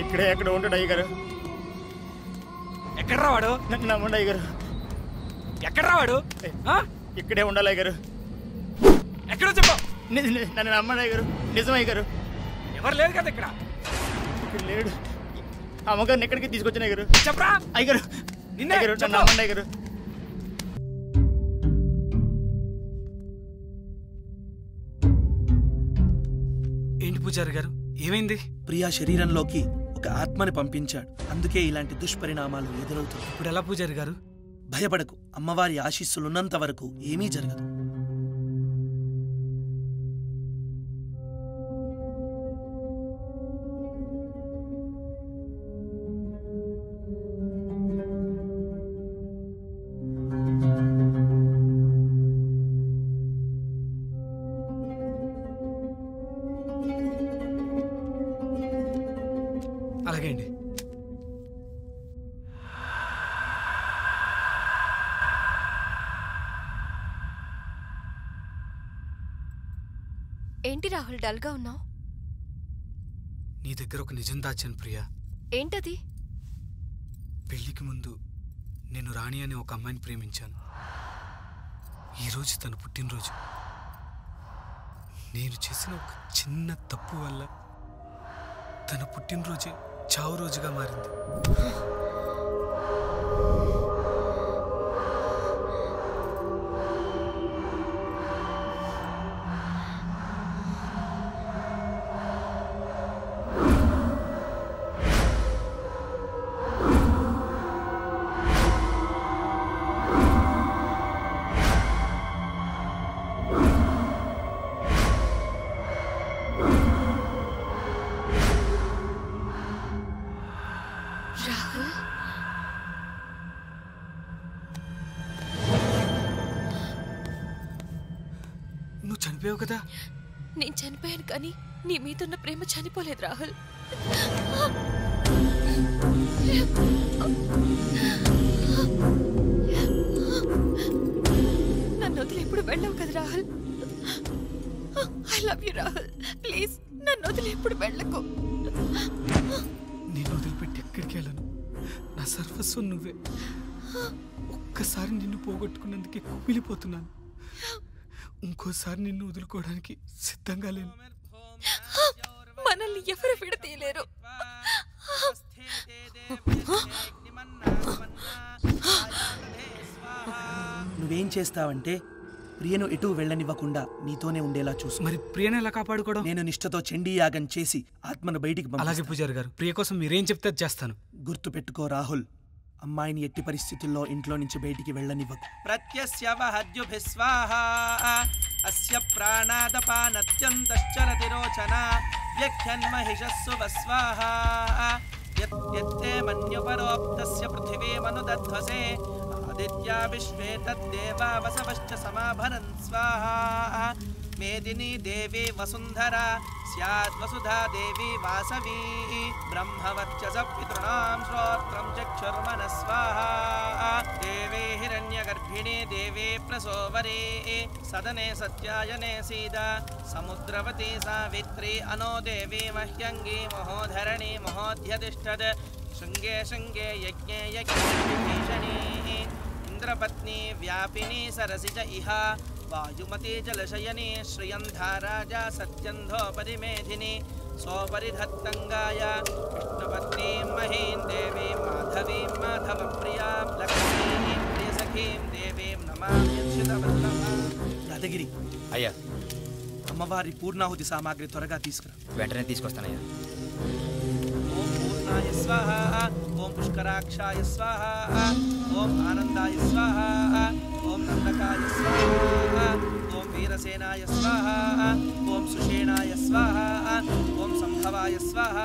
ఇక్కడే ఎక్కడ ఉంటాడు అయ్యగారు? ఎక్కడ రావాడు? నమ్మండి అయ్యగారు. ఎక్కడ రావాడు? ఇక్కడే ఉండాలి అయ్యగారు. ఎక్కడో చెప్పు. నన్ను నమ్మండి అయ్యగారు. నిజం అయ్యగారు. ఎవరు లేదు కదా ఇక్కడ? ఇక్కడ లేడు. అమ్మగారిని ఎక్కడికి తీసుకొచ్చిన అయ్యగారు. చెప్పరా అయ్యగారు. నన్ను నమ్మండి అయ్యగారు. ఏంటి పూజారి గారు, ఏమైంది? ప్రియా శరీరంలోకి ఒక ఆత్మని పంపించాడు. అందుకే ఇలాంటి దుష్పరిణామాలు ఎదురవుతాయి. ఇప్పుడు ఎలా పూజారి గారు? భయపడకు, అమ్మవారి ఆశీస్సులున్నంత వరకు ఏమీ జరగదు. అలాగే అండి. ఏంటి రాహుల్ డల్గా ఉన్నావు? నీ దగ్గర ఒక నిజం దాచాను ప్రియా. ఏంటది? పెళ్లికి ముందు నేను రాణి అనే ఒక అమ్మాయిని ప్రేమించాను. ఈరోజు తన పుట్టినరోజు. నేను చేసిన ఒక చిన్న తప్పు వల్ల తన పుట్టినరోజే చావు రోజుగా మారింది. నువ్వు చనిపోయావు కదా? నేను చనిపోయాను కానీ నీ మీదున్న ప్రేమ చనిపోలేదు రాహుల్. నన్ను వదిలి ఎప్పుడు వెళ్ళావు కదా Rahul. I love you Rahul. Please నన్ను వదిలి ఎప్పుడు వెళ్ళకు. నేను వదిలిపెట్టి ఎక్కడికి వెళ్ళను. నా సర్వస్వం నువ్వే. ఒక్కసారి నిన్ను పోగొట్టుకున్నందుకే కుమిలిపోతున్నాను. ఇంకోసారి నిన్ను వదులుకోవడానికి సిద్ధంగా లేను. మనల్ని ఎవరు విడతీయలేరు. నువ్వేం చేస్తావంటే ప్రియను ఎటూ వెళ్ళనివ్వకుండా నీతోనే ఉండేలా చూసు. మరి ప్రియను ఎలా కాపాడుకోవడం? నేను నిష్ఠతో చండీ యాగం చేసి ఆత్మను బయటికి పంపిస్తాను. అలాగే పూజారి గారు, ప్రియ కోసం మీరేం చెప్తే చేస్తాను. గుర్తు పెట్టుకో రాహుల్, అమ్మాయిని ఎట్టి పరిస్థితుల్లో ఇంట్లో నుంచి బయటికి వెళ్ళనివ్వకు. ప్రత్యస్యవహద్యుభిస్వాహ అస్య ప్రాణాదపానత్యంతశ్చరతి రోచన వ్యఖ్యన్మహిషస్సు వస్వాహ యత్తే మన్యుపరోక్తస్య పృథివీమనుదధ్వసే ఆదిత్యా విశ్వే తద్దేవా వసవశ్చ సమాభరన్ స్వాహ మేదినీ దేవి వసుంధరా స్యాద్ వసుధా దేవి వాసవీ బ్రహ్మవర్చస పితॄణాం శ్రోత్రం చక్షుర్మన స్వాహా దేవీ హిరణ్యగర్భిణీ దేవీ ప్రసోవరీ సదనే సత్యాయనే సీద సముద్రవతీ సావిత్రీ అనో దేవీ మహ్యంగీ మహోధరణీ మహోధ్యతిష్టద్ శృంగే శృంగే యజ్ఞే యజ్ఞే విభీషణీ ఇంద్రపత్ని వ్యాపిని సరసిజ ఇహ వాయుమతి జలశయని శ్రియంధారాజా సత్యంధోపరిమేధిని సోపరిధత్తంగాయ విష్ణుపత్నీం మహీం దేవీం మాధవీం మాధవప్రియాం లక్ష్మీం ప్రియసఖీం దేవీం నమామ్యచ్యుతవల్లభాం. యాదగిరి అయ్యా, అమ్మవారి పూర్ణాహుతి సామాగ్రి త్వరగా తీసుకురా. వెంటనే తీసుకొస్తానయ్యా. ఓం పూర్ణాయ స్వాహ, ఓం పుష్కరాక్షాయ స్వాహ, ఓం ఆనందాయ స్వాహ, ఓం నందకాయ స్వాహ, ఓం వీరసేనాయ స్వాహ, ఓం సుషేణాయ స్వాహ, ఓం సంభవాయ స్వాహ,